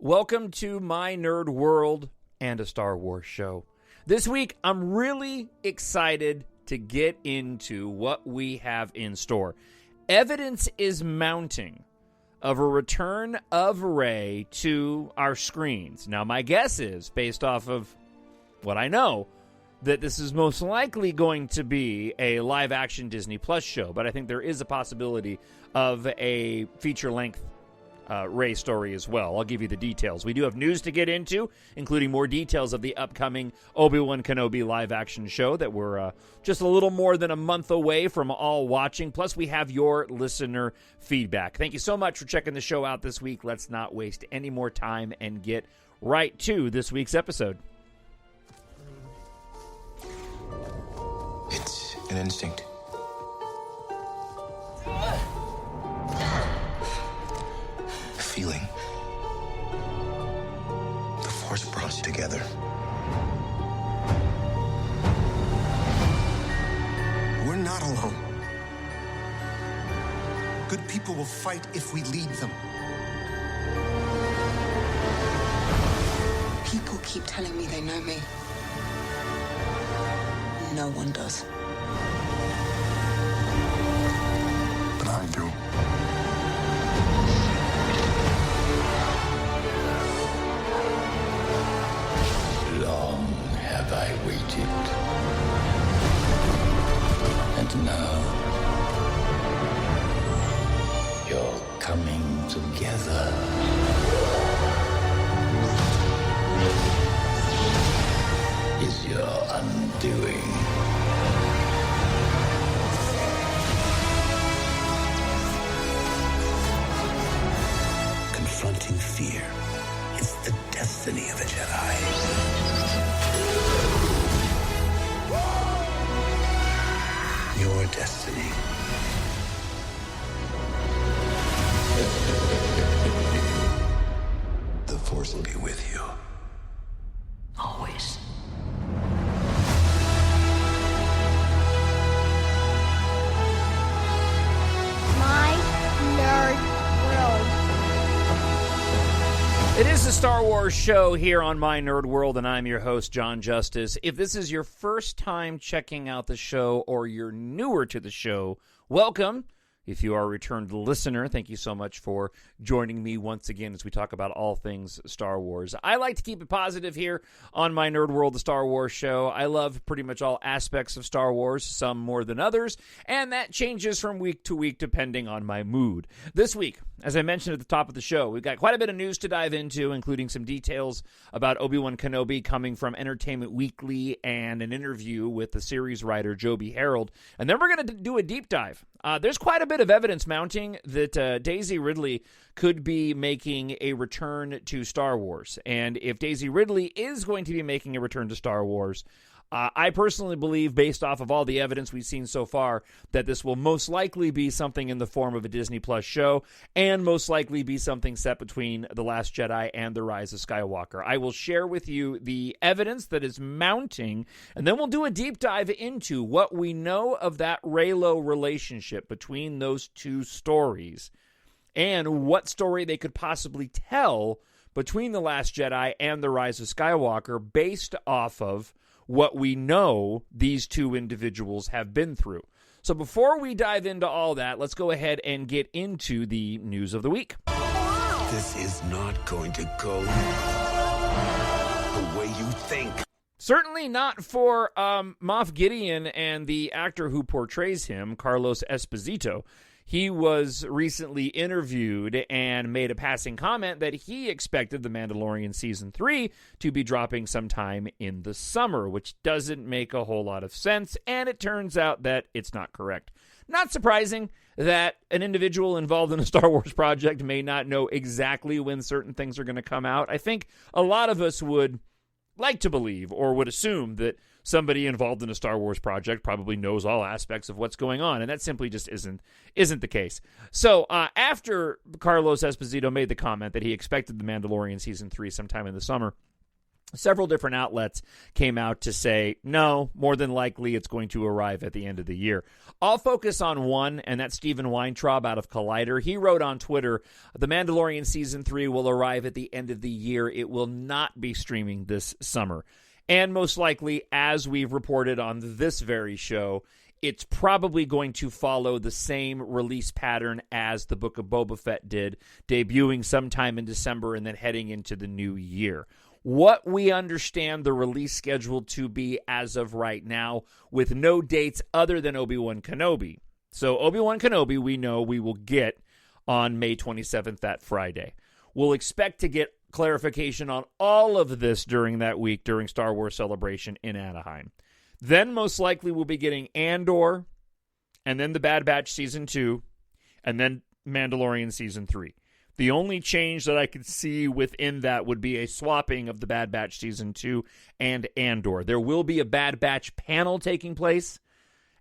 Welcome to my nerd world and a Star Wars show. This week, I'm really excited to get into what we have in store. Evidence is mounting of a return of Rey to our screens. Now, my guess is, based off of what I know, that this is most likely going to be a live-action Disney Plus show, but I think there is a possibility of a feature-length Rey story as well. I'll give you the details. We do have news to get into, including more details of the upcoming Obi-Wan Kenobi live-action show that we're just a little more than a month away from all watching. Plus, we have your listener feedback. Thank you so much for checking the show out this week. Let's not waste any more time and get right to this week's episode. It's an instinct. Feeling. The Force brought us together. We're not alone. Good people will fight if we lead them. People keep telling me they know me. No one does. But I do. Long have I waited. And now, you're coming together. Is your undoing. Confronting fear is the destiny of a Jedi. Your destiny. The Force will be with you. Always. My nerd world. It is the Star Wars show here on My Nerd World, and I'm your host, Jon Justice. If this is your first time checking out the show or you're newer to the show, welcome. If you are a returned listener, thank you so much for joining me once again as we talk about all things Star Wars. I like to keep it positive here on My Nerd World, the Star Wars show. I love pretty much all aspects of Star Wars, some more than others, and that changes from week to week depending on my mood. This week, as I mentioned at the top of the show, we've got quite a bit of news to dive into, including some details about Obi-Wan Kenobi coming from Entertainment Weekly and an interview with the series writer Joby Harold. And then we're going to do a deep dive. There's quite a bit of evidence mounting that Daisy Ridley could be making a return to Star Wars. And if Daisy Ridley is going to be making a return to Star Wars, I personally believe, based off of all the evidence we've seen so far, that this will most likely be something in the form of a Disney Plus show, and most likely be something set between The Last Jedi and The Rise of Skywalker. I will share with you the evidence that is mounting, and then we'll do a deep dive into what we know of that Reylo relationship between those two stories, and what story they could possibly tell between The Last Jedi and The Rise of Skywalker based off of what we know these two individuals have been through. So before we dive into all that, let's go ahead and get into the news of the week. This is not going to go the way you think. Certainly not for Moff Gideon and the actor who portrays him, Carlos Esposito. He was recently interviewed and made a passing comment that he expected The Mandalorian Season 3 to be dropping sometime in the summer, which doesn't make a whole lot of sense, and it turns out that it's not correct. Not surprising that an individual involved in a Star Wars project may not know exactly when certain things are going to come out. I think a lot of us would like to believe or would assume that somebody involved in a Star Wars project probably knows all aspects of what's going on, and that simply just isn't the case. So after Carlos Esposito made the comment that he expected The Mandalorian Season 3 sometime in the summer, several different outlets came out to say, no, more than likely it's going to arrive at the end of the year. I'll focus on one, and that's Stephen Weintraub out of Collider. He wrote on Twitter, The Mandalorian Season 3 will arrive at the end of the year. It will not be streaming this summer. And most likely, as we've reported on this very show, it's probably going to follow the same release pattern as the Book of Boba Fett did, debuting sometime in December and then heading into the new year. What we understand the release schedule to be as of right now, with no dates other than Obi-Wan Kenobi. So Obi-Wan Kenobi, we know we will get on May 27th, that Friday. We'll expect to get clarification on all of this during that week, during Star Wars Celebration in Anaheim. Then most likely we'll be getting Andor, and then The Bad Batch Season 2, and then Mandalorian Season 3. The only change that I could see within that would be a swapping of The Bad Batch Season 2 and Andor. There will be a Bad Batch panel taking place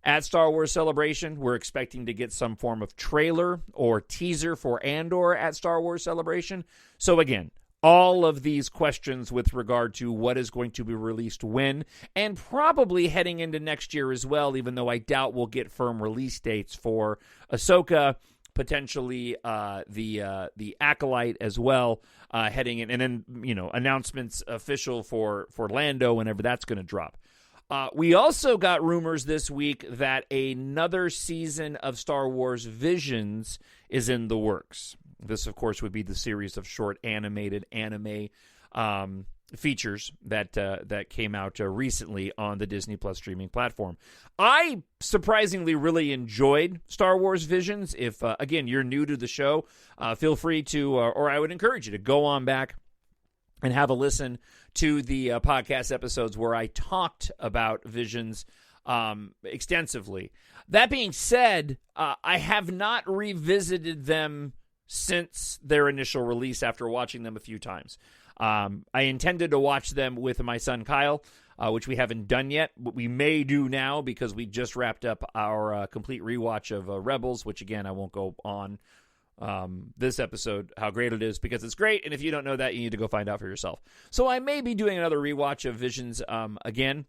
at Star Wars Celebration. We're expecting to get some form of trailer or teaser for Andor at Star Wars Celebration. So again, all of these questions with regard to what is going to be released when, and probably heading into next year as well, even though I doubt we'll get firm release dates for Ahsoka, potentially the Acolyte as well, heading in, and then, you know, announcements official for Lando whenever that's going to drop. We also got rumors this week that another season of Star Wars Visions is in the works. This, of course, would be the series of short animated anime features that came out recently on the Disney Plus streaming platform. I surprisingly really enjoyed Star Wars Visions. If, again, you're new to the show, feel free to, or I would encourage you to go on back and have a listen to the podcast episodes where I talked about Visions extensively. That being said, I have not revisited them since their initial release after watching them a few times. I intended to watch them with my son Kyle, which we haven't done yet, but we may do now because we just wrapped up our complete rewatch of Rebels, which, again, I won't go on this episode how great it is, because it's great, and if you don't know that, you need to go find out for yourself. So I may be doing another rewatch of Visions again.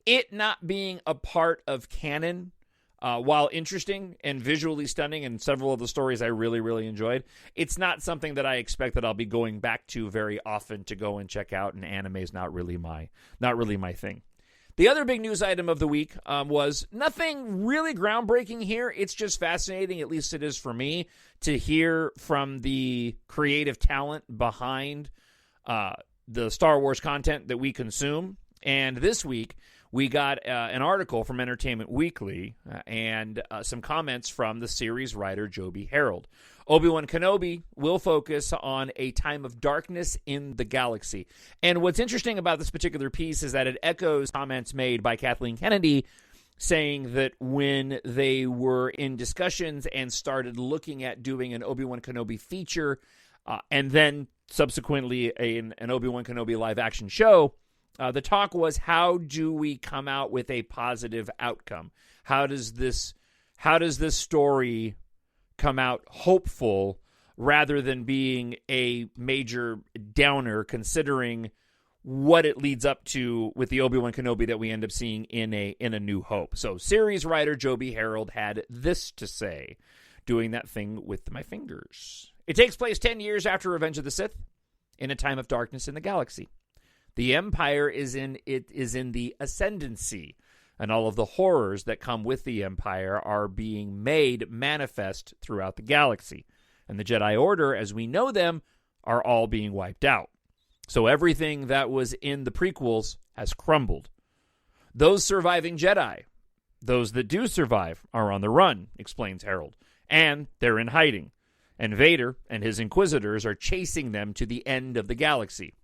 It not being a part of canon, while interesting and visually stunning, and several of the stories I really, really enjoyed, it's not something that I expect that I'll be going back to very often to go and check out, and anime is not really my thing. The other big news item of the week was nothing really groundbreaking here. It's just fascinating, at least it is for me, to hear from the creative talent behind the Star Wars content that we consume. And this week, we got an article from Entertainment Weekly and some comments from the series writer Joby Harold. Obi-Wan Kenobi will focus on a time of darkness in the galaxy. And what's interesting about this particular piece is that it echoes comments made by Kathleen Kennedy saying that when they were in discussions and started looking at doing an Obi-Wan Kenobi feature and then subsequently an Obi-Wan Kenobi live-action show, the talk was, how do we come out with a positive outcome? How does this story come out hopeful rather than being a major downer, considering what it leads up to with the Obi-Wan Kenobi that we end up seeing in A New Hope? So series writer Joby Harold had this to say, doing that thing with my fingers. It takes place 10 years after Revenge of the Sith, in a time of darkness in the galaxy. The Empire is in the ascendancy, and all of the horrors that come with the Empire are being made manifest throughout the galaxy. And the Jedi Order, as we know them, are all being wiped out. So everything that was in the prequels has crumbled. Those surviving Jedi, those that do survive, are on the run, explains Harold. And they're in hiding. And Vader and his Inquisitors are chasing them to the end of the galaxy.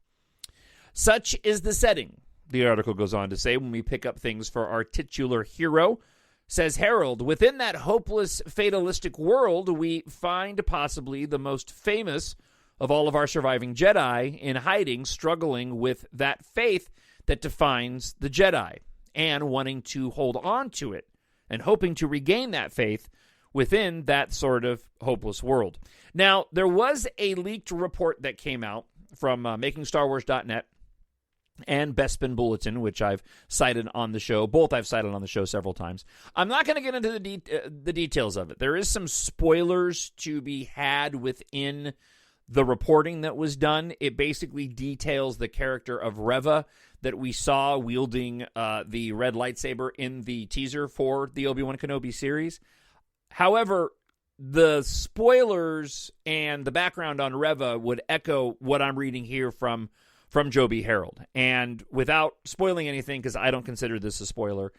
Such is the setting, the article goes on to say, when we pick up things for our titular hero. Says Harold, within that hopeless, fatalistic world, we find possibly the most famous of all of our surviving Jedi in hiding, struggling with that faith that defines the Jedi, and wanting to hold on to it, and hoping to regain that faith within that sort of hopeless world. Now, there was a leaked report that came out from MakingStarWars.net and Bespin Bulletin, which I've cited on the show. Both I've cited on the show several times. I'm not going to get into the details of it. There is some spoilers to be had within the reporting that was done. It basically details the character of Reva that we saw wielding the red lightsaber in the teaser for the Obi-Wan Kenobi series. However, the spoilers and the background on Reva would echo what I'm reading here from Joby Harold. And without spoiling anything, because I don't consider this a spoiler,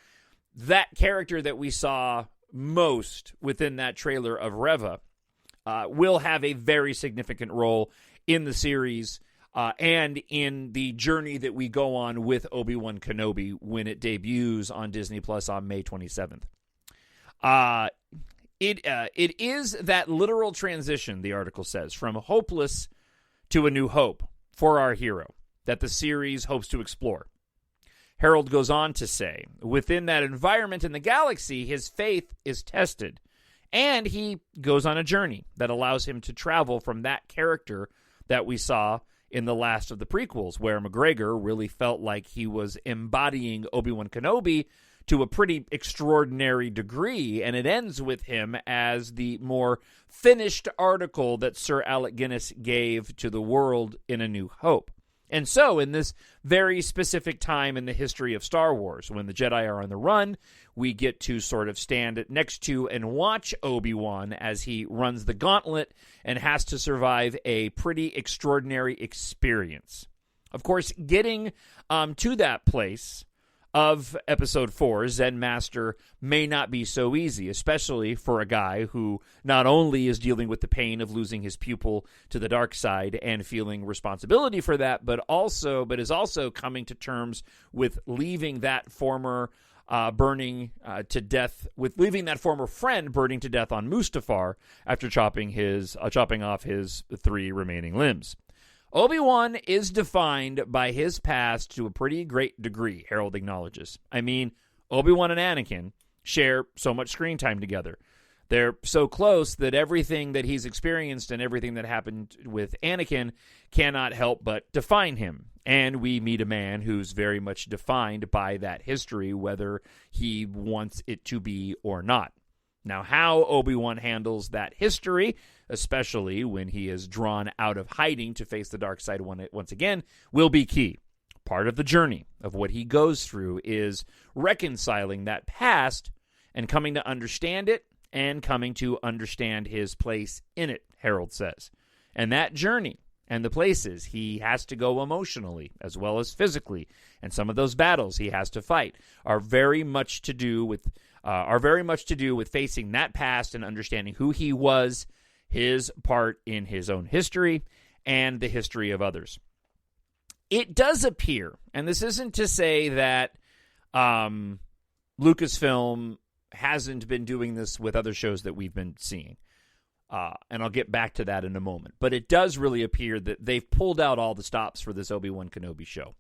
that character that we saw most within that trailer of Reva will have a very significant role in the series and in the journey that we go on with Obi-Wan Kenobi when it debuts on Disney Plus on May 27th. It is that literal transition, the article says, from hopeless to a new hope for our hero that the series hopes to explore. Harold goes on to say, within that environment in the galaxy, his faith is tested, and he goes on a journey that allows him to travel from that character that we saw in the last of the prequels, where McGregor really felt like he was embodying Obi-Wan Kenobi to a pretty extraordinary degree, and it ends with him as the more finished article that Sir Alec Guinness gave to the world in A New Hope. And so, in this very specific time in the history of Star Wars, when the Jedi are on the run, we get to sort of stand next to and watch Obi-Wan as he runs the gauntlet and has to survive a pretty extraordinary experience. Of course, getting to that place of Episode 4, Zen Master, may not be so easy, especially for a guy who not only is dealing with the pain of losing his pupil to the dark side and feeling responsibility for that, but is also coming to terms with leaving that former leaving that former friend burning to death on Mustafar after chopping off his 3 remaining limbs. Obi-Wan is defined by his past to a pretty great degree, Harold acknowledges. I mean, Obi-Wan and Anakin share so much screen time together. They're so close that everything that he's experienced and everything that happened with Anakin cannot help but define him. And we meet a man who's very much defined by that history, whether he wants it to be or not. Now, how Obi-Wan handles that history, especially when he is drawn out of hiding to face the dark side once again, will be key. Part of the journey of what he goes through is reconciling that past and coming to understand it and coming to understand his place in it, Harold says. And that journey and the places he has to go emotionally as well as physically, and some of those battles he has to fight are very much to do with facing that past and understanding who he was, his part in his own history, and the history of others. It does appear, and this isn't to say that Lucasfilm hasn't been doing this with other shows that we've been seeing, and I'll get back to that in a moment, but it does really appear that they've pulled out all the stops for this Obi-Wan Kenobi show.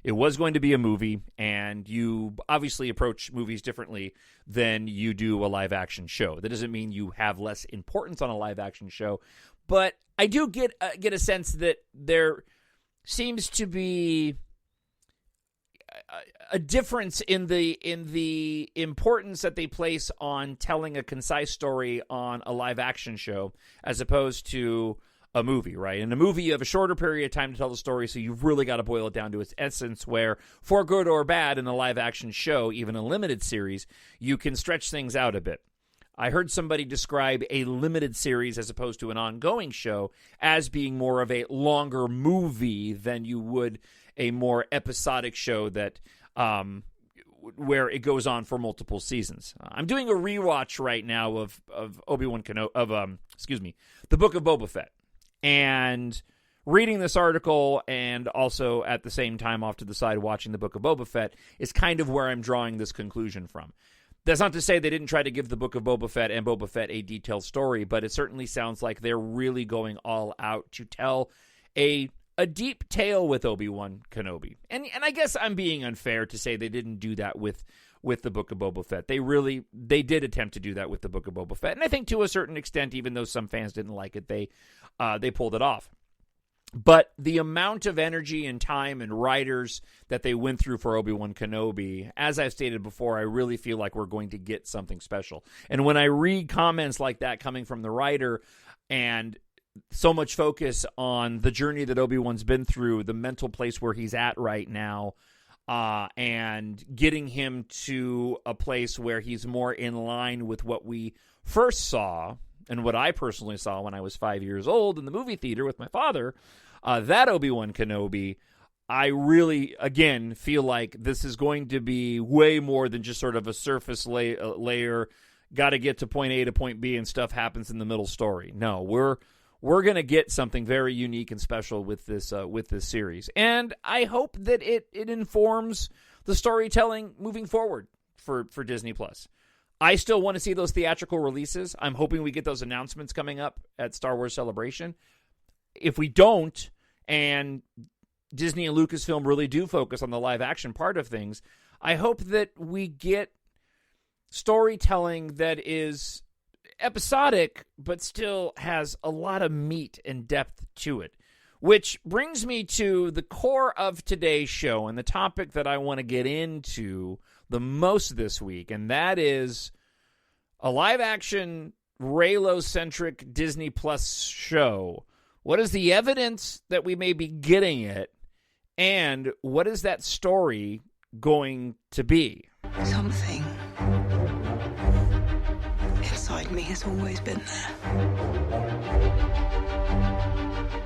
It was going to be a movie, and you obviously approach movies differently than you do a live-action show. That doesn't mean you have less importance on a live-action show, but I do get a sense that there seems to be a difference in the importance that they place on telling a concise story on a live-action show as opposed to a movie, right? In a movie, you have a shorter period of time to tell the story, so you've really got to boil it down to its essence, where, for good or bad, in a live-action show, even a limited series, you can stretch things out a bit. I heard somebody describe a limited series as opposed to an ongoing show as being more of a longer movie than you would a more episodic show that where it goes on for multiple seasons. I'm doing a rewatch right now of Obi-Wan Kenobi, The Book of Boba Fett. And reading this article and also at the same time off to the side watching The Book of Boba Fett is kind of where I'm drawing this conclusion from. That's not to say they didn't try to give The Book of Boba Fett and Boba Fett a detailed story, but it certainly sounds like they're really going all out to tell a deep tale with Obi-Wan Kenobi. And I guess I'm being unfair to say they didn't do that with The Book of Boba Fett. They did attempt to do that with The Book of Boba Fett. And I think to a certain extent, even though some fans didn't like it, they pulled it off. But the amount of energy and time and writers that they went through for Obi-Wan Kenobi, as I've stated before, I really feel like we're going to get something special. And when I read comments like that coming from the writer and so much focus on the journey that Obi-Wan's been through, the mental place where he's at right now, and getting him to a place where he's more in line with what we first saw and what I personally saw when I was 5 years old in the movie theater with my father, that Obi-Wan Kenobi, I really, again, feel like this is going to be way more than just sort of a surface layer, got to get to point A to point B and stuff happens in the middle story. No, we're going to get something very unique and special with this series. And I hope that it informs the storytelling moving forward for Disney+. I still want to see those theatrical releases. I'm hoping we get those announcements coming up at Star Wars Celebration. If we don't, and Disney and Lucasfilm really do focus on the live-action part of things, I hope that we get storytelling that is episodic, but still has a lot of meat and depth to it. Which brings me to the core of today's show and the topic that I want to get into the most this week, and that is a live-action Reylo-centric Disney Plus show. What is the evidence that we may be getting it, and what is that story going to be? Something inside me has always been there.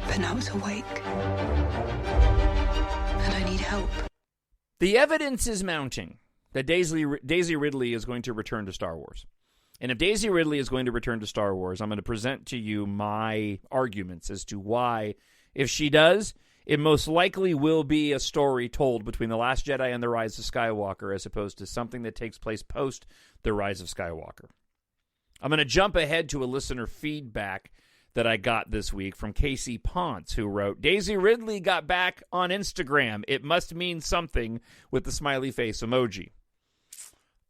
But now it's awake. And I need help. The evidence is mounting that Daisy Ridley is going to return to Star Wars. And if Daisy Ridley is going to return to Star Wars, I'm going to present to you my arguments as to why, if she does, it most likely will be a story told between The Last Jedi and The Rise of Skywalker, as opposed to something that takes place post The Rise of Skywalker. I'm going to jump ahead to a listener feedback that I got this week from Casey Ponce, who wrote, Daisy Ridley got back on Instagram. It must mean something, with the smiley face emoji.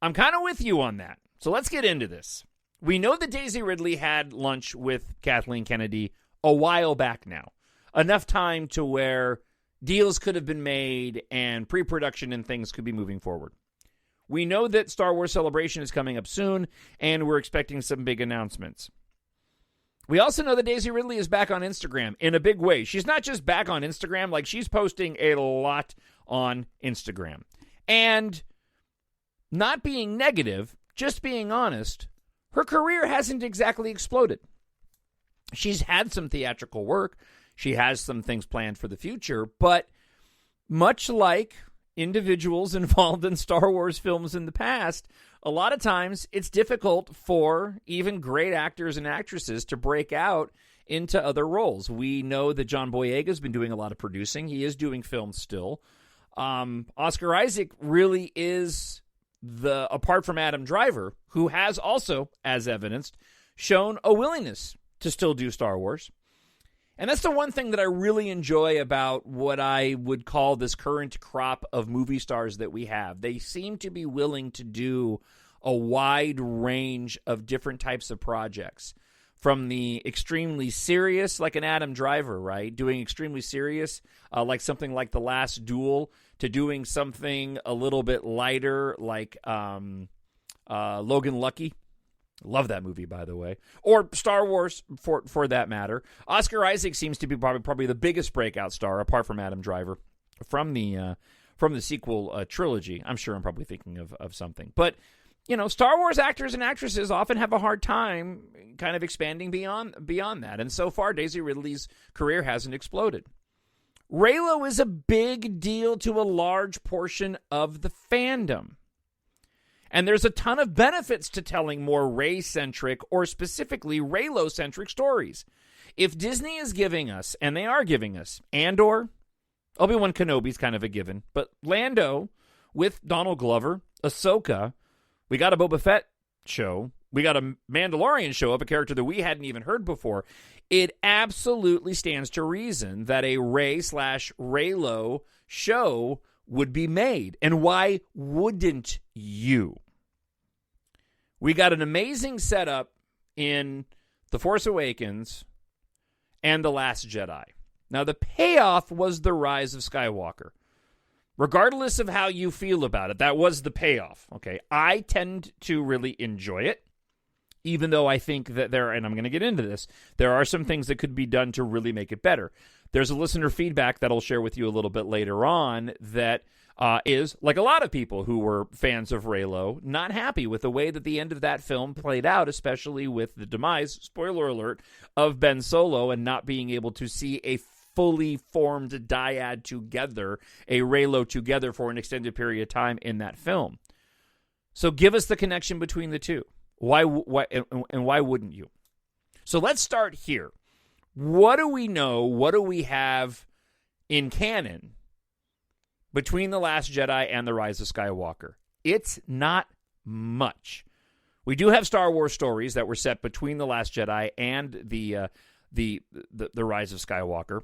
I'm kind of with you on that. So let's get into this. We know that Daisy Ridley had lunch with Kathleen Kennedy a while back now. Enough time to where deals could have been made and pre-production and things could be moving forward. We know that Star Wars Celebration is coming up soon, and we're expecting some big announcements. We also know that Daisy Ridley is back on Instagram in a big way. She's not just back on Instagram, like she's posting a lot on Instagram. And not being negative, just being honest, her career hasn't exactly exploded. She's had some theatrical work. She has some things planned for the future, but much like individuals involved in Star Wars films in the past, a lot of times it's difficult for even great actors and actresses to break out into other roles. We know that John Boyega has been doing a lot of producing. He is doing films still. Oscar Isaac really is apart from Adam Driver, who has also, as evidenced, shown a willingness to still do Star Wars. And that's the one thing that I really enjoy about what I would call this current crop of movie stars that we have. They seem to be willing to do a wide range of different types of projects. From the extremely serious, like an Adam Driver, right? Doing extremely serious, like something like The Last Duel, to doing something a little bit lighter, like Logan Lucky. Love that movie, by the way. Or Star Wars, for that matter. Oscar Isaac seems to be probably the biggest breakout star, apart from Adam Driver, from the sequel trilogy. I'm sure I'm probably thinking of something. But, you know, Star Wars actors and actresses often have a hard time kind of expanding beyond that. And so far, Daisy Ridley's career hasn't exploded. Reylo is a big deal to a large portion of the fandom. And there's a ton of benefits to telling more Rey-centric, or specifically Reylo-centric stories. If Disney is giving us, and they are giving us, Andor, Obi-Wan Kenobi's kind of a given, but Lando with Donald Glover, Ahsoka, we got a Boba Fett show, we got a Mandalorian show of a character that we hadn't even heard before. It absolutely stands to reason that a Rey/Reylo show would be made. And why wouldn't you? We got an amazing setup in The Force Awakens and The Last Jedi. Now, the payoff was the rise of Skywalker. Regardless of how you feel about it, that was the payoff, okay? I tend to really enjoy it, even though I think that and I'm going to get into this, there are some things that could be done to really make it better. There's a listener feedback that I'll share with you a little bit later on that is, like a lot of people who were fans of Reylo, not happy with the way that the end of that film played out, especially with the demise, spoiler alert, of Ben Solo and not being able to see a fully formed dyad together, a Reylo together for an extended period of time in that film. So give us the connection between the two. Why wouldn't you? So let's start here. What do we know? What do we have in canon between The Last Jedi and The Rise of Skywalker? It's not much. We do have Star Wars stories that were set between The Last Jedi and the Rise of Skywalker.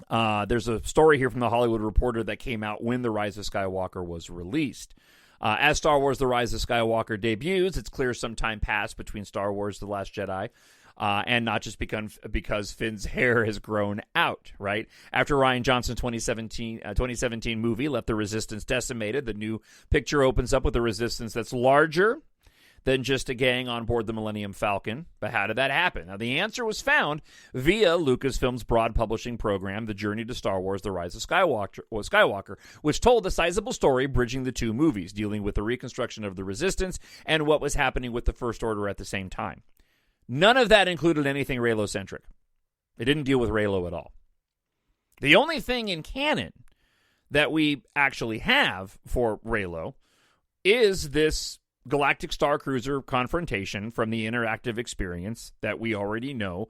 There's a story here from The Hollywood Reporter that came out when The Rise of Skywalker was released. As Star Wars The Rise of Skywalker debuts, it's clear some time passed between Star Wars The Last Jedi, and not just because Finn's hair has grown out, right? After Rian Johnson's 2017 movie left the Resistance decimated, the new picture opens up with a Resistance that's larger than just a gang on board the Millennium Falcon. But how did that happen? Now, the answer was found via Lucasfilm's broad publishing program, The Journey to Star Wars The Rise of Skywalker, which told a sizable story bridging the two movies, dealing with the reconstruction of the Resistance and what was happening with the First Order at the same time. None of that included anything Reylo-centric. It didn't deal with Reylo at all. The only thing in canon that we actually have for Reylo is this Galactic Star Cruiser confrontation from the interactive experience that we already know,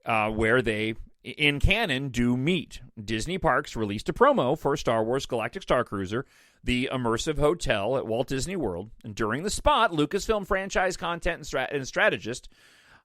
where they, in canon, do meet. Disney Parks released a promo for Star Wars Galactic Star Cruiser, the immersive hotel at Walt Disney World. And during the spot, Lucasfilm franchise content and strategist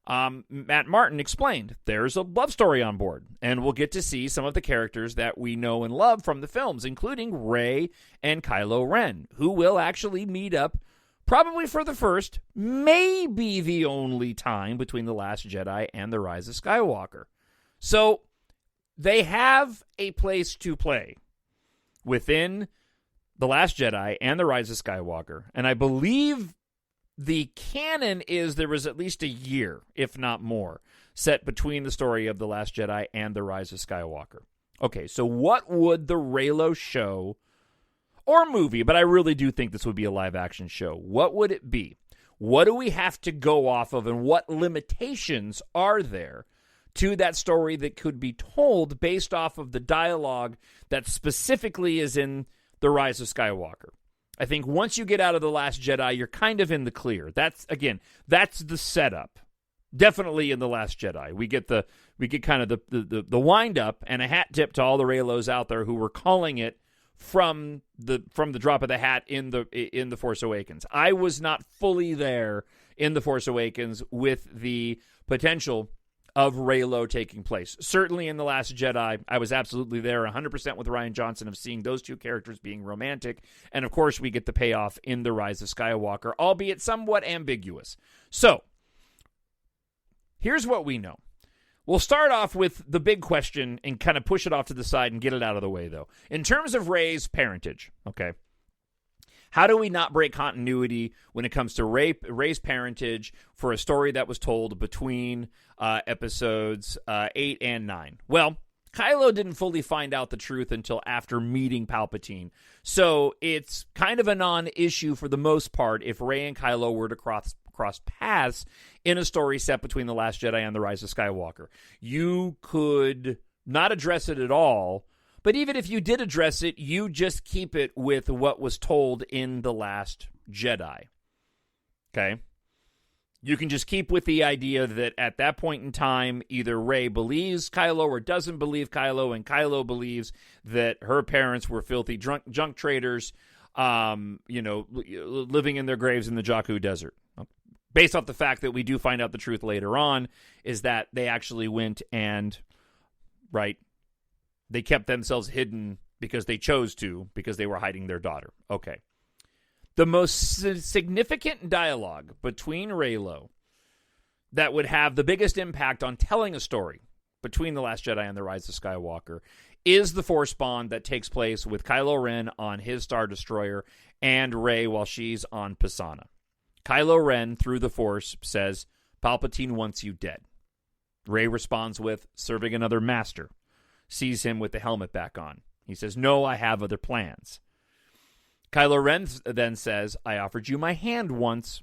Matt Martin explained, there's a love story on board, and we'll get to see some of the characters that we know and love from the films, including Rey and Kylo Ren, who will actually meet up probably for the first, maybe the only time between The Last Jedi and The Rise of Skywalker. So they have a place to play within The Last Jedi and The Rise of Skywalker. And I believe the canon is there was at least a year, if not more, set between the story of The Last Jedi and The Rise of Skywalker. Okay, so what would the Reylo show or movie, but I really do think this would be a live-action show, what would it be? What do we have to go off of, and what limitations are there to that story that could be told based off of the dialogue that specifically is in The Rise of Skywalker? I think once you get out of The Last Jedi, you're kind of in the clear. That's the setup. Definitely in The Last Jedi. We get kind of the wind-up and a hat tip to all the Reylos out there who were calling it from the drop of the hat in the Force Awakens. I was not fully there in The Force Awakens with the potential of Reylo taking place. Certainly in The Last Jedi, I was absolutely there 100% with Rian Johnson of seeing those two characters being romantic. And of course, we get the payoff in The Rise of Skywalker, albeit somewhat ambiguous. So, here's what we know. We'll start off with the big question and kind of push it off to the side and get it out of the way, though. In terms of Rey's parentage, okay, how do we not break continuity when it comes to Rey's parentage for a story that was told between episodes 8 and 9? Well, Kylo didn't fully find out the truth until after meeting Palpatine, so it's kind of a non-issue for the most part if Rey and Kylo were to cross paths in a story set between The Last Jedi and The Rise of Skywalker. You could not address it at all, but even if you did address it, you just keep it with what was told in The Last Jedi. Okay? You can just keep with the idea that at that point in time, either Rey believes Kylo or doesn't believe Kylo, and Kylo believes that her parents were filthy junk traders, living in their graves in the Jakku Desert. Based off the fact that we do find out the truth later on, is that they actually went and, they kept themselves hidden because they chose to, because they were hiding their daughter. Okay. The most significant dialogue between Reylo that would have the biggest impact on telling a story between The Last Jedi and The Rise of Skywalker is the Force bond that takes place with Kylo Ren on his Star Destroyer and Rey while she's on Pisana. Kylo Ren, through the Force, says, Palpatine wants you dead. Rey responds with, serving another master. Sees him with the helmet back on. He says, no, I have other plans. Kylo Ren then says, I offered you my hand once.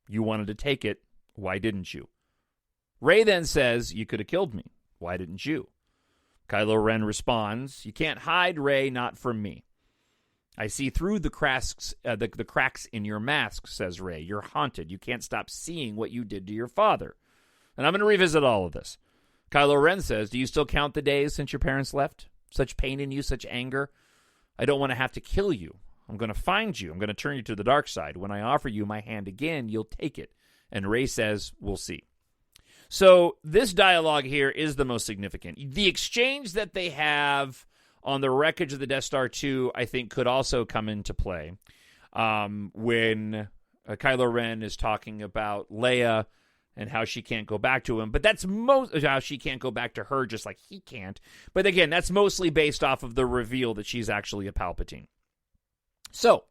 You wanted to take it. Why didn't you? Rey then says, you could have killed me. Why didn't you? Kylo Ren responds, you can't hide, Rey, not from me. I see through the cracks in your mask, says Rey. You're haunted. You can't stop seeing what you did to your father. And I'm going to revisit all of this. Kylo Ren says, do you still count the days since your parents left? Such pain in you, such anger? I don't want to have to kill you. I'm going to find you. I'm going to turn you to the dark side. When I offer you my hand again, you'll take it. And Rey says, we'll see. So this dialogue here is the most significant. The exchange that they have on the wreckage of the Death Star 2, I think, could also come into play when Kylo Ren is talking about Leia and how she can't go back to him. But that's how she can't go back to her just like he can't. But again, that's mostly based off of the reveal that she's actually a Palpatine. So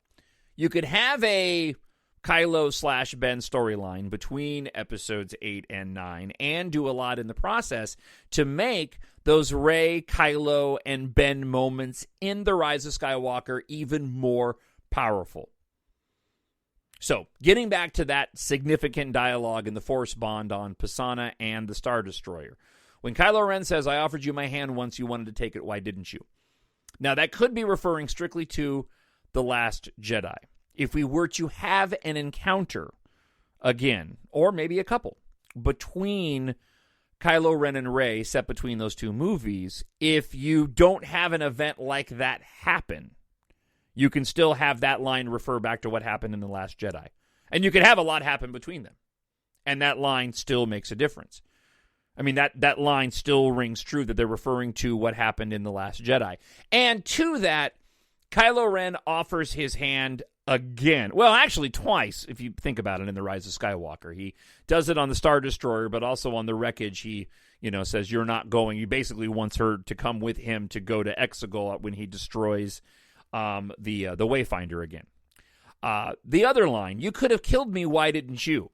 you could have a Kylo/Ben storyline between episodes 8 and 9 and do a lot in the process to make those Rey, Kylo, and Ben moments in The Rise of Skywalker even more powerful. So, getting back to that significant dialogue in the Force bond on Pisana and the Star Destroyer. When Kylo Ren says, I offered you my hand once, you wanted to take it, why didn't you? Now, that could be referring strictly to The Last Jedi. If we were to have an encounter again, or maybe a couple, between Kylo Ren and Rey set between those two movies, if you don't have an event like that happen, you can still have that line refer back to what happened in The Last Jedi. And you can have a lot happen between them. And that line still makes a difference. I mean, that line still rings true that they're referring to what happened in The Last Jedi. And to that, Kylo Ren offers his hand again. Well, actually twice, if you think about it, in The Rise of Skywalker. He does it on the Star Destroyer, but also on the wreckage, he says, you're not going. He basically wants her to come with him to go to Exegol when he destroys the Wayfinder again. The other line, you could have killed me, why didn't you?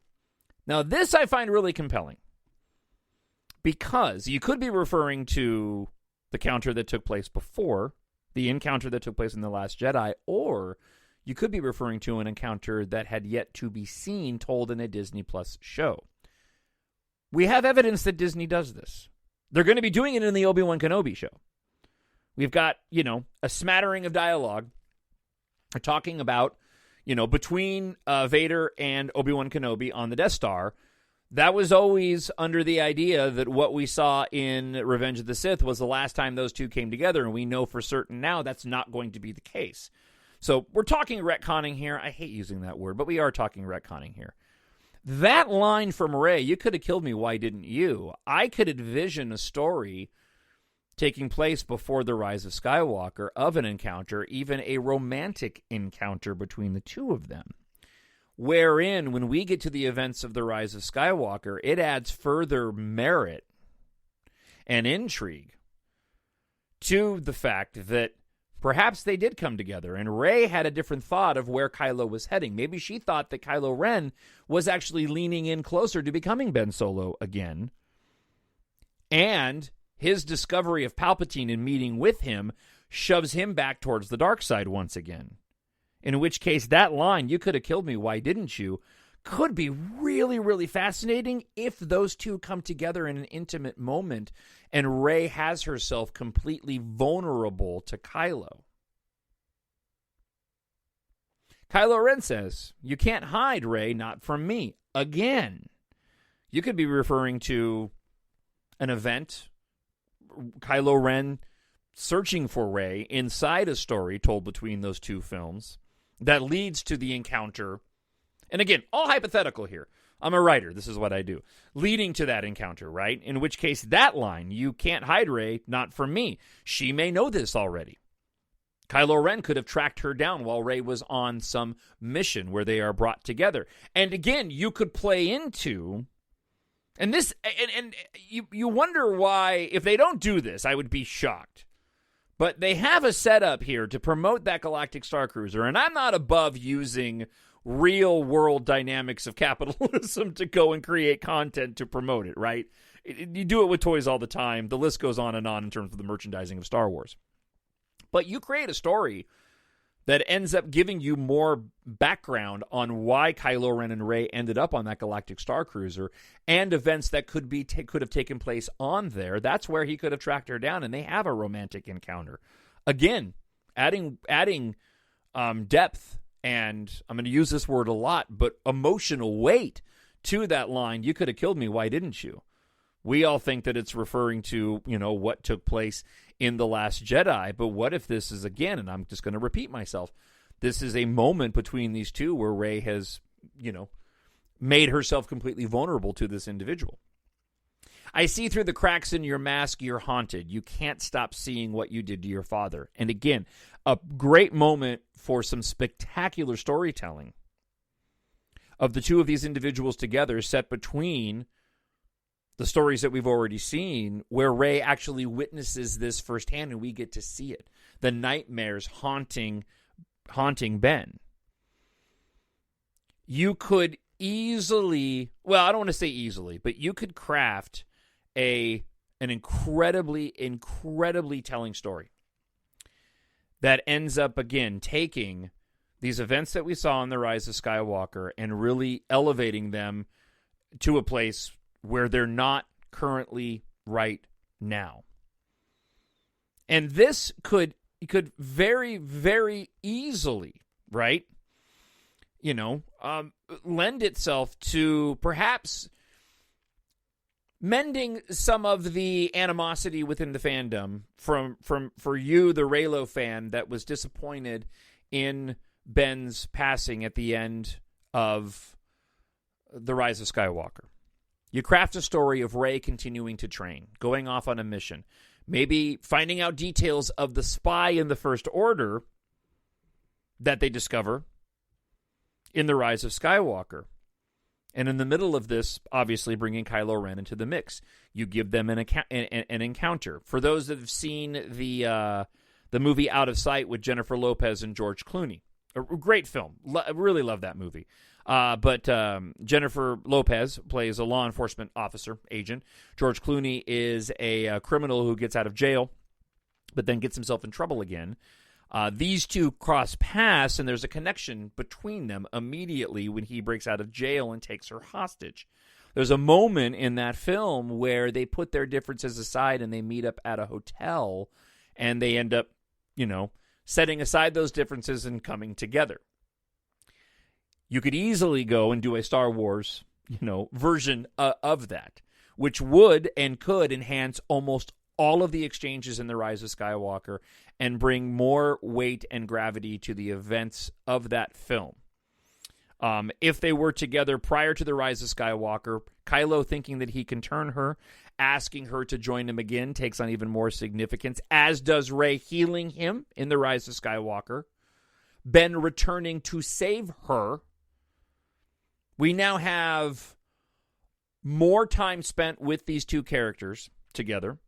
Now, this I find really compelling. Because you could be referring to the encounter that took place before, the encounter that took place in The Last Jedi, or you could be referring to an encounter that had yet to be seen, told in a Disney Plus show. We have evidence that Disney does this. They're going to be doing it in the Obi-Wan Kenobi show. We've got, a smattering of dialogue talking about, between Vader and Obi-Wan Kenobi on the Death Star. That was always under the idea that what we saw in Revenge of the Sith was the last time those two came together, and we know for certain now that's not going to be the case. So we're talking retconning here. I hate using that word, but we are talking retconning here. That line from Rey, you could have killed me, why didn't you? I could envision a story taking place before The Rise of Skywalker of an encounter, even a romantic encounter between the two of them. Wherein, when we get to the events of The Rise of Skywalker, it adds further merit and intrigue to the fact that perhaps they did come together, and Rey had a different thought of where Kylo was heading. Maybe she thought that Kylo Ren was actually leaning in closer to becoming Ben Solo again. And his discovery of Palpatine and meeting with him shoves him back towards the dark side once again. In which case, that line, you could have killed me, why didn't you, could be really, really fascinating if those two come together in an intimate moment and Rey has herself completely vulnerable to Kylo. Kylo Ren says, you can't hide, Rey, not from me. Again, you could be referring to an event, Kylo Ren searching for Rey inside a story told between those two films that leads to the encounter. And again, all hypothetical here. I'm a writer. This is what I do. Leading to that encounter, right? In which case, that line, you can't hide Rey, not from me. She may know this already. Kylo Ren could have tracked her down while Rey was on some mission where they are brought together. And again, you could play into And this, and you wonder why, if they don't do this, I would be shocked. But they have a setup here to promote that Galactic Star Cruiser, and I'm not above using real-world dynamics of capitalism to go and create content to promote it, right? You do it with toys all the time. The list goes on in terms of the merchandising of Star Wars. But you create a story that ends up giving you more background on why Kylo Ren and Rey ended up on that Galactic Star Cruiser and events that could have taken place on there. That's where he could have tracked her down, and they have a romantic encounter. Again, adding depth, and I'm going to use this word a lot, but emotional weight to that line. You could have killed me, why didn't you? We all think that it's referring to, what took place in The Last Jedi, but what if this is, again, and I'm just going to repeat myself, this is a moment between these two where Rey has, made herself completely vulnerable to this individual. I see through the cracks in your mask, you're haunted. You can't stop seeing what you did to your father. And again, a great moment for some spectacular storytelling of the two of these individuals together, set between the stories that we've already seen, where Rey actually witnesses this firsthand and we get to see it. The nightmares haunting Ben. You could easily, well, I don't want to say easily, but you could craft an incredibly telling story that ends up, again, taking these events that we saw in The Rise of Skywalker and really elevating them to a place where they're not currently right now. And this could very, very easily, right, lend itself to perhaps mending some of the animosity within the fandom for you, the Reylo fan, that was disappointed in Ben's passing at the end of The Rise of Skywalker. You craft a story of Rey continuing to train, going off on a mission, maybe finding out details of the spy in the First Order that they discover in The Rise of Skywalker. And in the middle of this, obviously bringing Kylo Ren into the mix. You give them an encounter. For those that have seen the movie Out of Sight with Jennifer Lopez and George Clooney, a great film. I really love that movie. But Jennifer Lopez plays a law enforcement officer, agent. George Clooney is a criminal who gets out of jail, but then gets himself in trouble again. These two cross paths, and there's a connection between them immediately when he breaks out of jail and takes her hostage. There's a moment in that film where they put their differences aside and they meet up at a hotel, and they end up, setting aside those differences and coming together. You could easily go and do a Star Wars, version of that, which would and could enhance almost all of the exchanges in The Rise of Skywalker and bring more weight and gravity to the events of that film. If they were together prior to The Rise of Skywalker, Kylo thinking that he can turn her, asking her to join him again, takes on even more significance, as does Rey healing him in The Rise of Skywalker. Ben returning to save her. We now have more time spent with these two characters together.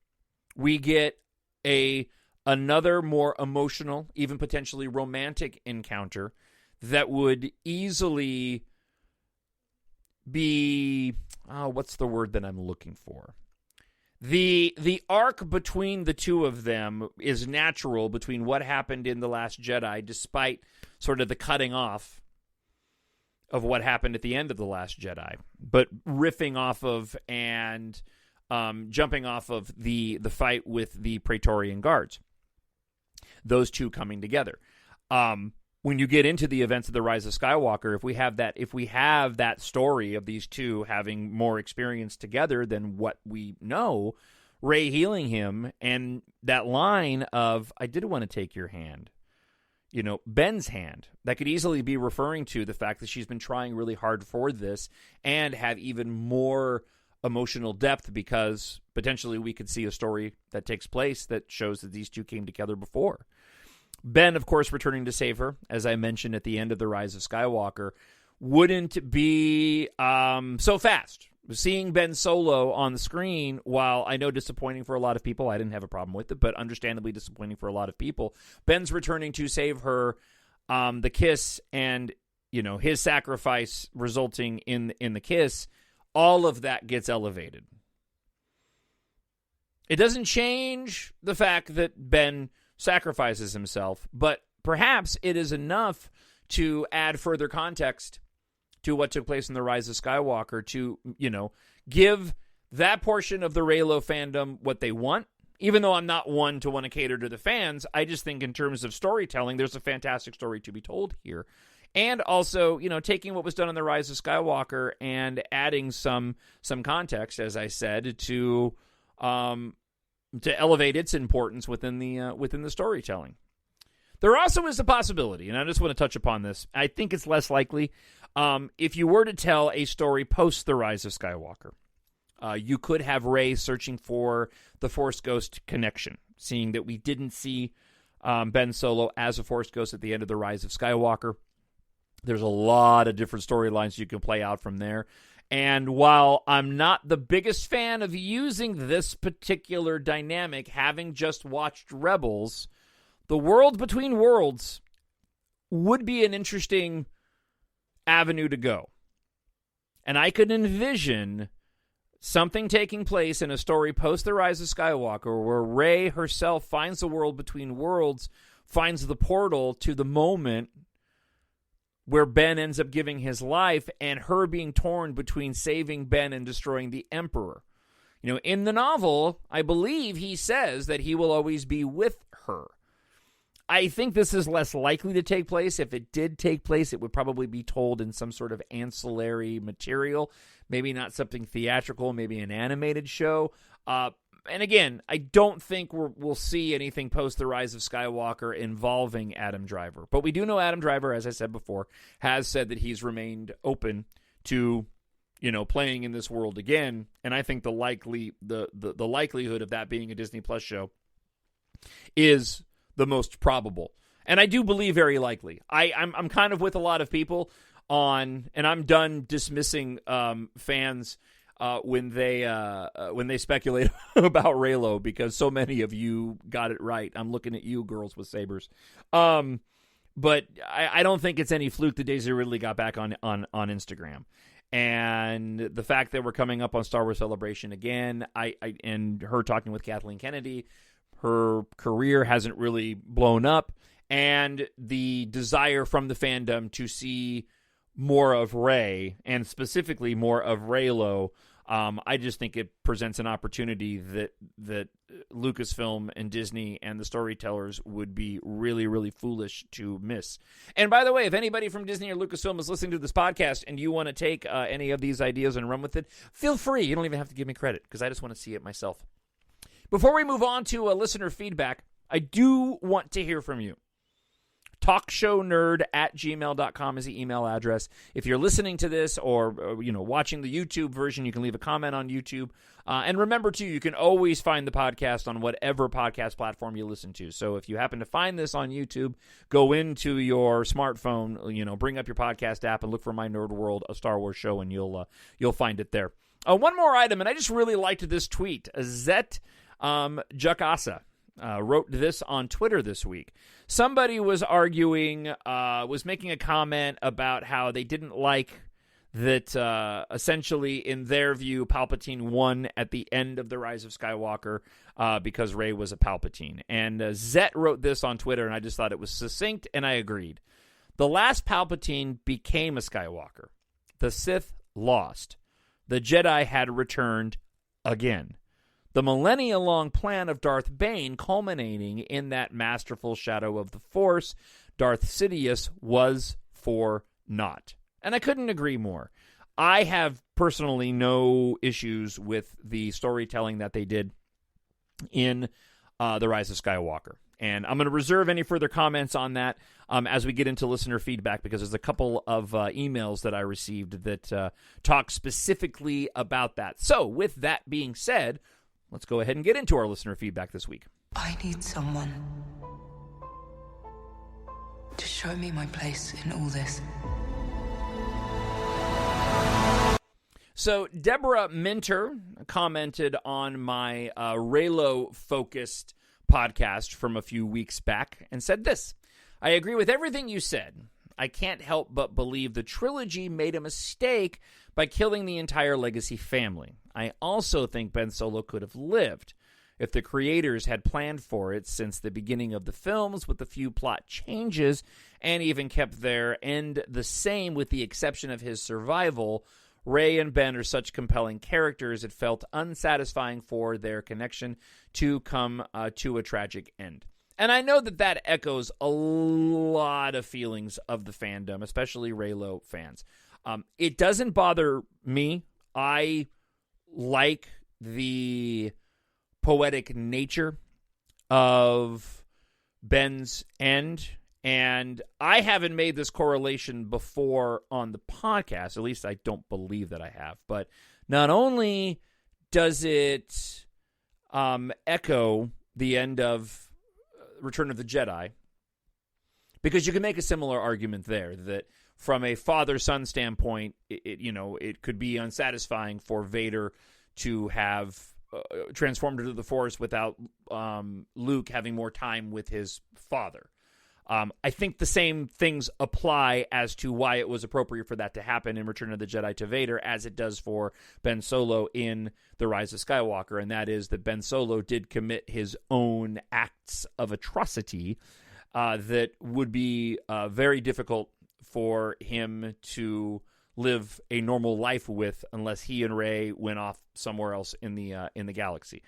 We get another more emotional, even potentially romantic encounter that would easily be, what's the word that I'm looking for? The arc between the two of them is natural between what happened in The Last Jedi, despite sort of the cutting off of what happened at the end of The Last Jedi, but riffing off of and jumping off of the fight with the Praetorian Guards. Those two coming together. When you get into the events of The Rise of Skywalker, if we have that story of these two having more experience together than what we know, Rey healing him, and that line of, I did want to take your hand, Ben's hand, that could easily be referring to the fact that she's been trying really hard for this and have even more emotional depth, because potentially we could see a story that takes place that shows that these two came together before. Ben, of course, returning to save her, as I mentioned at the end of The Rise of Skywalker, wouldn't be so fast, seeing Ben Solo on the screen, while I know disappointing for a lot of people, I didn't have a problem with it, but understandably disappointing for a lot of people. Ben's returning to save her, the kiss, and his sacrifice resulting in the kiss. All of that gets elevated. It doesn't change the fact that Ben sacrifices himself, but perhaps it is enough to add further context to what took place in The Rise of Skywalker to, give that portion of the Reylo fandom what they want. Even though I'm not one to want to cater to the fans, I just think in terms of storytelling, there's a fantastic story to be told here. And also, taking what was done in The Rise of Skywalker and adding some context, as I said, to elevate its importance within the storytelling. There also is a possibility, and I just want to touch upon this. I think it's less likely. If you were to tell a story post The Rise of Skywalker, you could have Rey searching for the Force Ghost connection, seeing that we didn't see Ben Solo as a Force Ghost at the end of The Rise of Skywalker. There's a lot of different storylines you can play out from there. And while I'm not the biggest fan of using this particular dynamic, having just watched Rebels, the World Between Worlds would be an interesting avenue to go. And I could envision something taking place in a story post The Rise of Skywalker where Rey herself finds the World Between Worlds, finds the portal to the moment where Ben ends up giving his life, and her being torn between saving Ben and destroying the Emperor. In the novel, I believe he says that he will always be with her. I think this is less likely to take place. If it did take place, it would probably be told in some sort of ancillary material. Maybe not something theatrical, maybe an animated show. And again, I don't think we'll see anything post The Rise of Skywalker involving Adam Driver. But we do know Adam Driver, as I said before, has said that he's remained open to, playing in this world again. And I think the likelihood of that being a Disney Plus show is the most probable. And I do believe very likely. I'm kind of with a lot of people on, and I'm done dismissing fans when they speculate about Reylo, because so many of you got it right. I'm looking at you, girls with sabers. But I don't think it's any fluke that Daisy Ridley got back on Instagram. And the fact that we're coming up on Star Wars Celebration again, and her talking with Kathleen Kennedy, her career hasn't really blown up, and the desire from the fandom to see more of Rey, and specifically more of Reylo, I just think it presents an opportunity that Lucasfilm and Disney and the storytellers would be really, really foolish to miss. And by the way, if anybody from Disney or Lucasfilm is listening to this podcast and you want to take any of these ideas and run with it, feel free. You don't even have to give me credit, because I just want to see it myself. Before we move on to listener feedback, I do want to hear from you. TalkShowNerd@gmail.com is the email address. If you're listening to this or watching the YouTube version, you can leave a comment on YouTube. And remember, too, you can always find the podcast on whatever podcast platform you listen to. So if you happen to find this on YouTube, go into your smartphone, bring up your podcast app and look for My Nerd World, a Star Wars show, and you'll find it there. One more item, and I just really liked this tweet. Zet Jakasa wrote this on Twitter this week. Somebody was arguing, was making a comment about how they didn't like that essentially, in their view, Palpatine won at the end of The Rise of Skywalker because Rey was a Palpatine. And Zet wrote this on Twitter, and I just thought it was succinct, and I agreed. The last Palpatine became a Skywalker. The Sith lost. The Jedi had returned again. The millennia-long plan of Darth Bane culminating in that masterful shadow of the Force, Darth Sidious, was for naught. And I couldn't agree more. I have personally no issues with the storytelling that they did in The Rise of Skywalker. And I'm going to reserve any further comments on that as we get into listener feedback, because there's a couple of emails that I received that talk specifically about that. So with that being said, let's go ahead and get into our listener feedback this week. I need someone to show me my place in all this. So Deborah Minter commented on my Reylo-focused podcast from a few weeks back and said this: I agree with everything you said. I can't help but believe the trilogy made a mistake by killing the entire Legacy family. I also think Ben Solo could have lived if the creators had planned for it since the beginning of the films, with a few plot changes, and even kept their end the same with the exception of his survival. Rey and Ben are such compelling characters, it felt unsatisfying for their connection to come to a tragic end. And I know that that echoes a lot of feelings of the fandom, especially Reylo fans. It doesn't bother me. I like the poetic nature of Ben's end, and I haven't made this correlation before on the podcast. At least I don't believe that I have. But not only does it echo the end of Return of the Jedi, because you can make a similar argument there that from a father-son standpoint, it could be unsatisfying for Vader to have transformed into the Force without Luke having more time with his father. I think the same things apply as to why it was appropriate for that to happen in Return of the Jedi to Vader as it does for Ben Solo in The Rise of Skywalker, and that is that Ben Solo did commit his own acts of atrocity that would be very difficult for him to live a normal life with unless he and Rey went off somewhere else in the galaxy.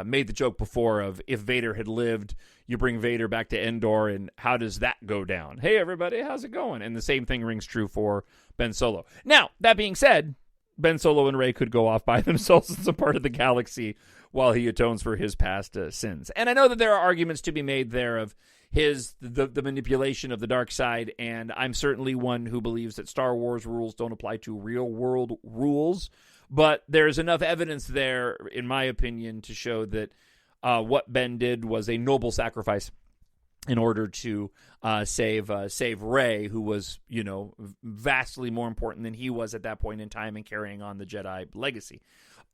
Made the joke before of if Vader had lived, you bring Vader back to Endor, and how does that go down? Hey, everybody, how's it going? And the same thing rings true for Ben Solo. Now, that being said, Ben Solo and Rey could go off by themselves in some part of the galaxy while he atones for his past sins. And I know that there are arguments to be made there of the manipulation of the dark side, and I'm certainly one who believes that Star Wars rules don't apply to real-world rules, but there's enough evidence there, in my opinion, to show that what Ben did was a noble sacrifice in order to save Rey, who was, vastly more important than he was at that point in time in carrying on the Jedi legacy.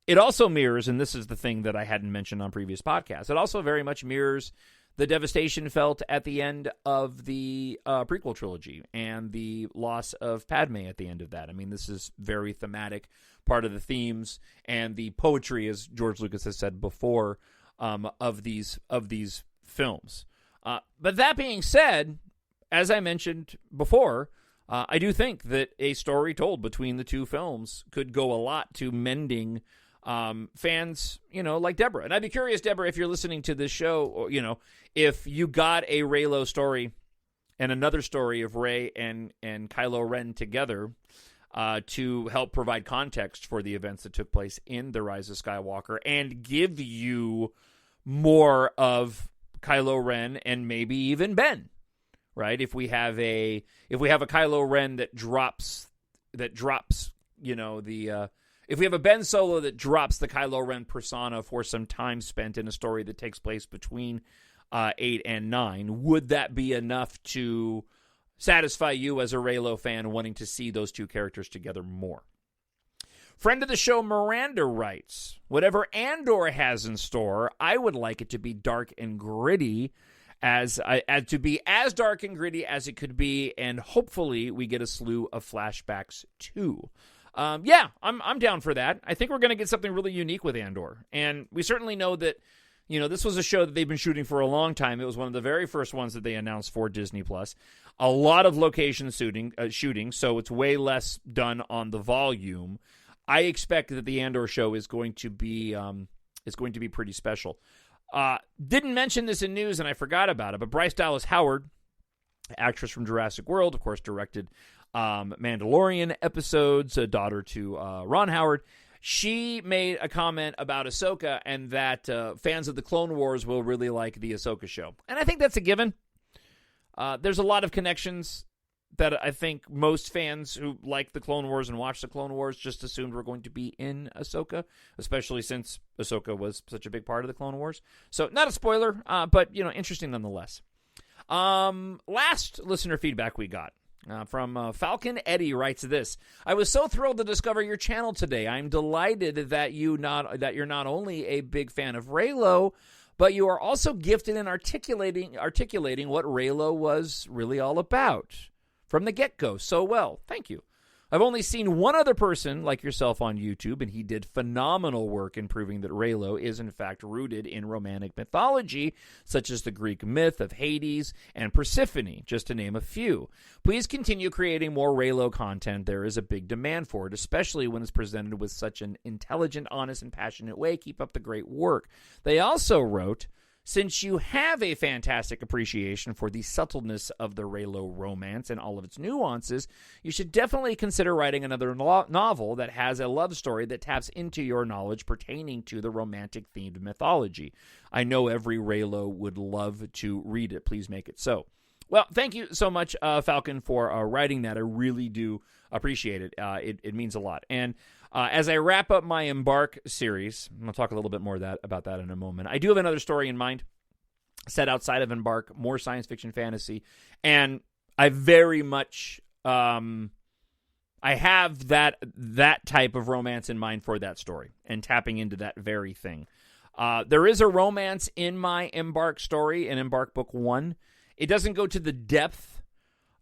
It also mirrors, and this is the thing that I hadn't mentioned on previous podcasts, it also very much mirrors the devastation felt at the end of the prequel trilogy and the loss of Padme at the end of that. I mean, this is very thematic, part of the themes and the poetry, as George Lucas has said before, of these films. But that being said, as I mentioned before, I do think that a story told between the two films could go a lot to mending fans, like Deborah. And I'd be curious, Deborah, if you're listening to this show, or, if you got a Reylo story and another story of Rey and Kylo Ren together to help provide context for the events that took place in The Rise of Skywalker and give you more of Kylo Ren and maybe even Ben, right? If we have a Kylo Ren that drops, if we have a Ben Solo that drops the Kylo Ren persona for some time spent in a story that takes place between 8 and 9, would that be enough to satisfy you as a Reylo fan wanting to see those two characters together more? Friend of the show Miranda writes, whatever Andor has in store, I would like it to be dark and gritty, as dark and gritty as it could be, and hopefully we get a slew of flashbacks too. Yeah, I'm down for that. I think we're going to get something really unique with Andor, and we certainly know that, this was a show that they've been shooting for a long time. It was one of the very first ones that they announced for Disney+. A lot of location shooting, so it's way less done on the volume. I expect that the Andor show is going to be pretty special. Didn't mention this in news, and I forgot about it, but Bryce Dallas Howard, actress from Jurassic World, of course, directed Mandalorian episodes, a daughter to Ron Howard. She made a comment about Ahsoka and that fans of the Clone Wars will really like the Ahsoka show. And I think that's a given. There's a lot of connections that I think most fans who like the Clone Wars and watch the Clone Wars just assumed were going to be in Ahsoka, especially since Ahsoka was such a big part of the Clone Wars. So not a spoiler, but interesting nonetheless. Last listener feedback we got From Falcon Eddie writes this: I was so thrilled to discover your channel today. I'm delighted that you're not only a big fan of Reylo, but you are also gifted in articulating what Reylo was really all about from the get-go so well. Thank you. I've only seen one other person like yourself on YouTube, and he did phenomenal work in proving that Reylo is in fact rooted in romantic mythology, such as the Greek myth of Hades and Persephone, just to name a few. Please continue creating more Reylo content. There is a big demand for it, especially when it's presented with such an intelligent, honest, and passionate way. Keep up the great work. They also wrote, since you have a fantastic appreciation for the subtleness of the Reylo romance and all of its nuances, you should definitely consider writing another novel that has a love story that taps into your knowledge pertaining to the romantic-themed mythology. I know every Reylo would love to read it. Please make it so. Well, thank you so much, Falcon, for writing that. I really do appreciate it. It means a lot. And as I wrap up my EMBARK series, I'm going to talk a little bit more about that in a moment. I do have another story in mind set outside of EMBARK, more science fiction fantasy, and I very much I have that type of romance in mind for that story and tapping into that very thing. There is a romance in my EMBARK story, in EMBARK Book 1. It doesn't go to the depth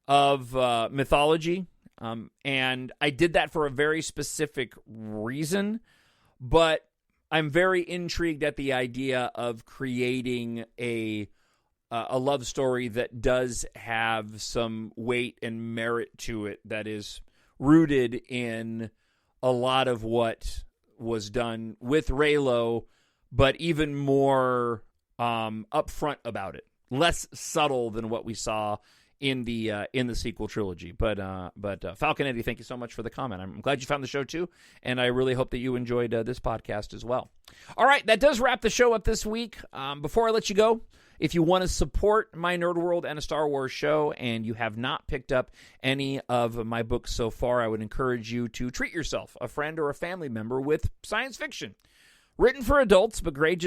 of mythology, and I did that for a very specific reason, but I'm very intrigued at the idea of creating a love story that does have some weight and merit to it, that is rooted in a lot of what was done with Reylo, but even more upfront about it, less subtle than what we saw in the sequel trilogy. But Falcon Eddie, thank you so much for the comment. I'm glad you found the show too, and I really hope that you enjoyed this podcast as well. All right, that does wrap the show up this week. Before I let you go, if you want to support My Nerd World and a Star Wars show, and you have not picked up any of my books so far, I would encourage you to treat yourself, a friend or a family member, with science fiction. Written for adults, but great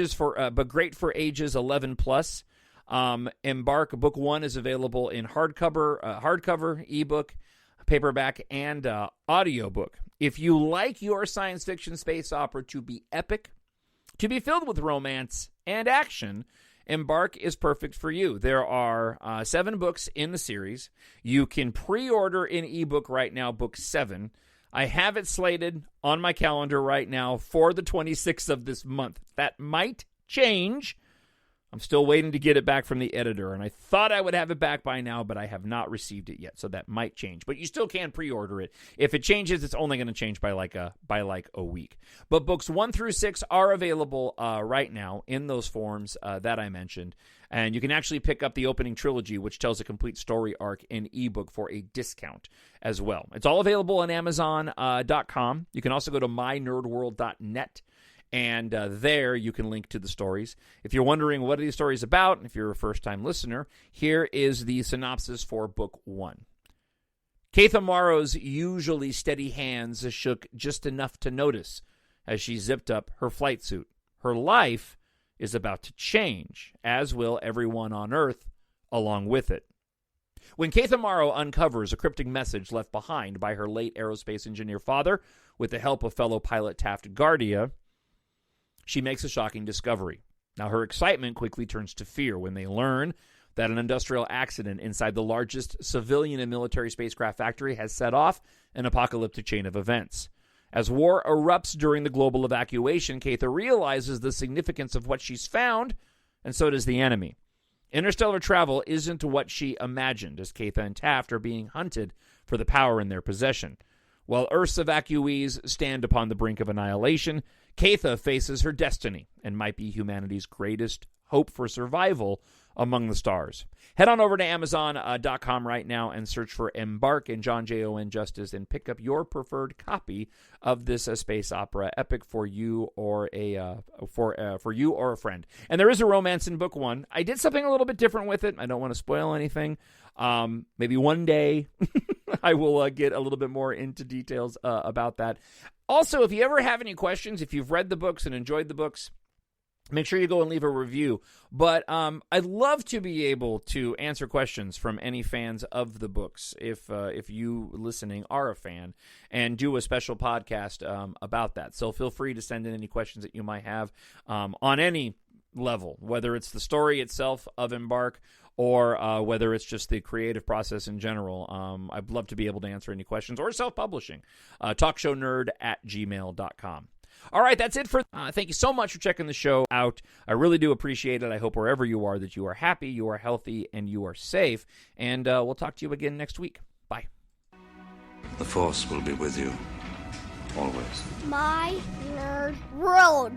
for ages 11 plus. EMBARK Book 1 is available in hardcover, ebook, paperback, and audiobook. If you like your science fiction space opera to be epic, to be filled with romance and action, EMBARK is perfect for you. There are 7 books in the series. You can pre-order in ebook right now, book 7. I have it slated on my calendar right now for the 26th of this month. That might change. I'm still waiting to get it back from the editor, and I thought I would have it back by now, but I have not received it yet, so that might change. But you still can pre-order it. If it changes, it's only going to change by like a week. But books 1 through 6 are available right now in those forms that I mentioned, and you can actually pick up the opening trilogy, which tells a complete story arc in ebook, for a discount as well. It's all available on Amazon.com. You can also go to mynerdworld.net. And there you can link to the stories. If you're wondering what are these stories about, if you're a first-time listener, here is the synopsis for Book 1. Keith Amaro's usually steady hands shook just enough to notice as she zipped up her flight suit. Her life is about to change, as will everyone on Earth along with it. When Keith Amaro uncovers a cryptic message left behind by her late aerospace engineer father, with the help of fellow pilot Taft Guardia, she makes a shocking discovery. Now, her excitement quickly turns to fear when they learn that an industrial accident inside the largest civilian and military spacecraft factory has set off an apocalyptic chain of events. As war erupts during the global evacuation, Keitha realizes the significance of what she's found, and so does the enemy. Interstellar travel isn't what she imagined, as Keitha and Taft are being hunted for the power in their possession. While Earth's evacuees stand upon the brink of annihilation, Keitha faces her destiny and might be humanity's greatest hope for survival among the stars. Head on over to Amazon.com right now and search for EMBARK and Jon Justice and pick up your preferred copy of this space opera epic for you or a friend. And there is a romance in Book 1. I did something a little bit different with it. I don't want to spoil anything. Maybe one day I will get a little bit more into details about that. Also, if you ever have any questions, if you've read the books and enjoyed the books, make sure you go and leave a review. But I'd love to be able to answer questions from any fans of the books, if you listening are a fan, and do a special podcast about that. So feel free to send in any questions that you might have on any level, whether it's the story itself of EMBARK or whether it's just the creative process in general. I'd love to be able to answer any questions, or self-publishing. TalkShowNerd@gmail.com. All right, that's it for. Thank you so much for checking the show out. I really do appreciate it. I hope wherever you are that you are happy, you are healthy, and you are safe. And we'll talk to you again next week. Bye. The Force will be with you, always. My Nerd World.